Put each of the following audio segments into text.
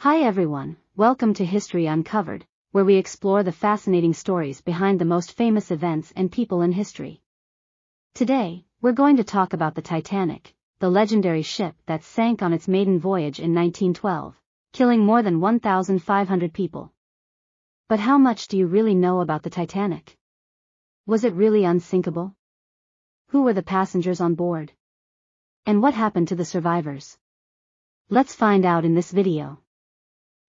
Hi everyone, welcome to History Uncovered, where we explore the fascinating stories behind the most famous events and people in history. Today, we're going to talk about the Titanic, the legendary ship that sank on its maiden voyage in 1912, killing more than 1,500 people. But how much do you really know about the Titanic? Was it really unsinkable? Who were the passengers on board? And what happened to the survivors? Let's find out in this video.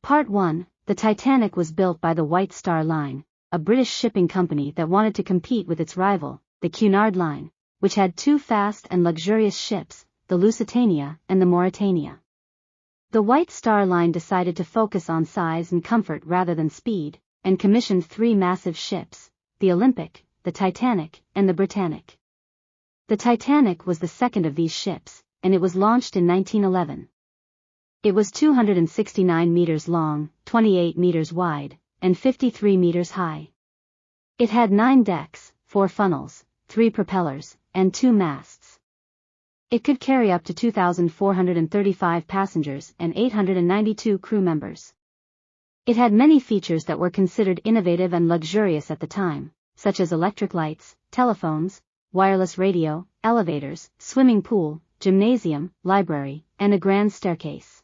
Part 1, the Titanic was built by the White Star Line, a British shipping company that wanted to compete with its rival, the Cunard Line, which had two fast and luxurious ships, the Lusitania and the Mauretania. The White Star Line decided to focus on size and comfort rather than speed, and commissioned three massive ships, the Olympic, the Titanic, and the Britannic. The Titanic was the second of these ships, and it was launched in 1911. It was 269 meters long, 28 meters wide, and 53 meters high. It had 9 decks, 4 funnels, 3 propellers, and 2 masts. It could carry up to 2,435 passengers and 892 crew members. It had many features that were considered innovative and luxurious at the time, such as electric lights, telephones, wireless radio, elevators, swimming pool, gymnasium, library, and a grand staircase.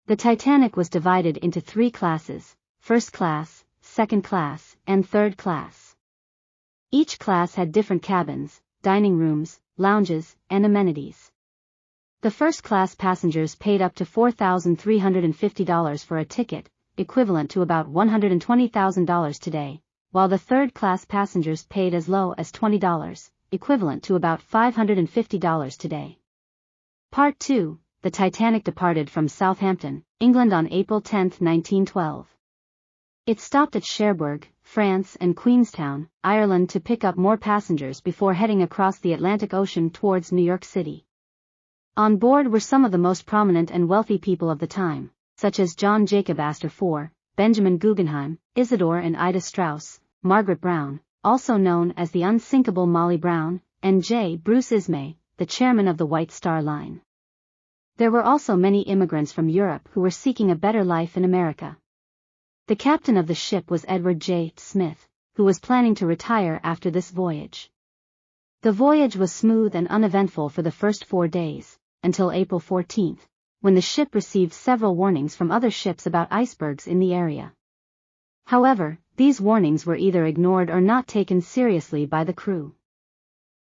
The Titanic was divided into 3 classes, first class, second class, and third class. Each class had different cabins, dining rooms, lounges, and amenities. The first class passengers paid up to $4,350 for a ticket, equivalent to about $120,000 today, while the third class passengers paid as low as $20, equivalent to about $550 today. Part 2. The Titanic departed from Southampton, England on April 10, 1912. It stopped at Cherbourg, France and Queenstown, Ireland to pick up more passengers before heading across the Atlantic Ocean towards New York City. On board were some of the most prominent and wealthy people of the time, such as John Jacob Astor IV, Benjamin Guggenheim, Isidore and Ida Strauss, Margaret Brown, also known as the Unsinkable Molly Brown, and J. Bruce Ismay, the chairman of the White Star Line. There were also many immigrants from Europe who were seeking a better life in America. The captain of the ship was Edward J. Smith, who was planning to retire after this voyage. The voyage was smooth and uneventful for the first 4 days, until April 14, when the ship received several warnings from other ships about icebergs in the area. However, these warnings were either ignored or not taken seriously by the crew.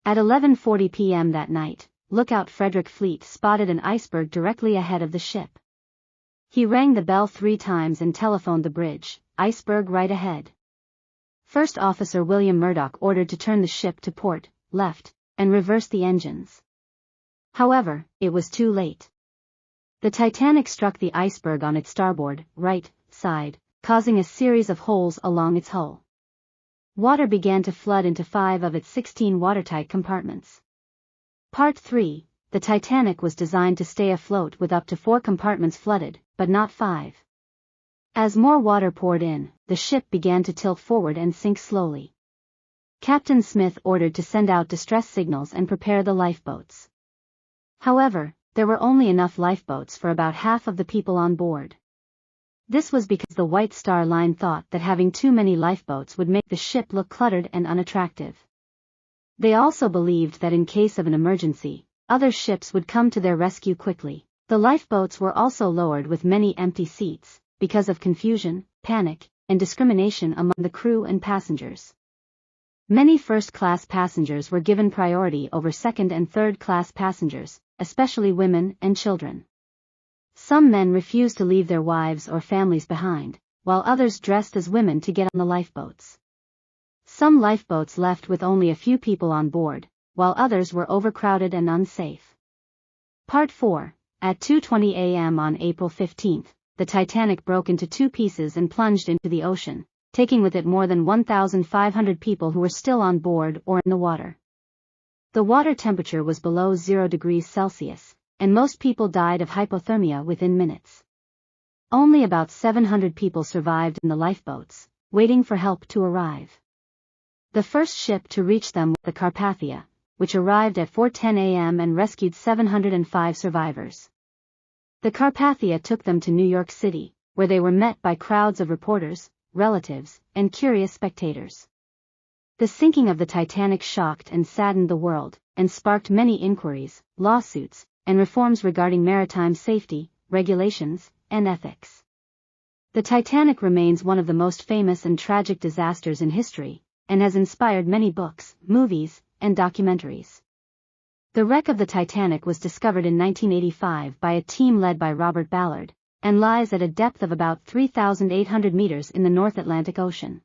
At 11:40 p.m. that night, lookout Frederick Fleet spotted an iceberg directly ahead of the ship. He rang the bell 3 times and telephoned the bridge, "Iceberg right ahead." First Officer William Murdoch ordered to turn the ship to port, left, and reverse the engines. However, it was too late. The Titanic struck the iceberg on its starboard, right, side, causing a series of holes along its hull. Water began to flood into 5 of its 16 watertight compartments. Part 3, the Titanic was designed to stay afloat with up to 4 compartments flooded, but not 5. As more water poured in, the ship began to tilt forward and sink slowly. Captain Smith ordered to send out distress signals and prepare the lifeboats. However, there were only enough lifeboats for about half of the people on board. This was because the White Star Line thought that having too many lifeboats would make the ship look cluttered and unattractive. They also believed that in case of an emergency, other ships would come to their rescue quickly. The lifeboats were also lowered with many empty seats, because of confusion, panic, and discrimination among the crew and passengers. Many first-class passengers were given priority over second- and third-class passengers, especially women and children. Some men refused to leave their wives or families behind, while others dressed as women to get on the lifeboats. Some lifeboats left with only a few people on board, while others were overcrowded and unsafe. Part 4, at 2:20 a.m. on April 15, the Titanic broke into 2 pieces and plunged into the ocean, taking with it more than 1,500 people who were still on board or in the water. The water temperature was below 0 degrees Celsius, and most people died of hypothermia within minutes. Only about 700 people survived in the lifeboats, waiting for help to arrive. The first ship to reach them was the Carpathia, which arrived at 4:10 a.m. and rescued 705 survivors. The Carpathia took them to New York City, where they were met by crowds of reporters, relatives, and curious spectators. The sinking of the Titanic shocked and saddened the world, and sparked many inquiries, lawsuits, and reforms regarding maritime safety, regulations, and ethics. The Titanic remains one of the most famous and tragic disasters in history, and has inspired many books, movies, and documentaries. The wreck of the Titanic was discovered in 1985 by a team led by Robert Ballard, and lies at a depth of about 3,800 meters in the North Atlantic Ocean.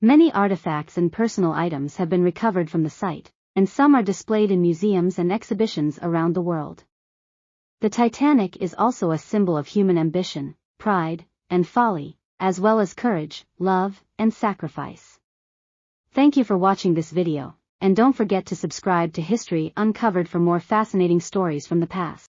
Many artifacts and personal items have been recovered from the site, and some are displayed in museums and exhibitions around the world. The Titanic is also a symbol of human ambition, pride, and folly, as well as courage, love, and sacrifice. Thank you for watching this video, and don't forget to subscribe to History Uncovered for more fascinating stories from the past.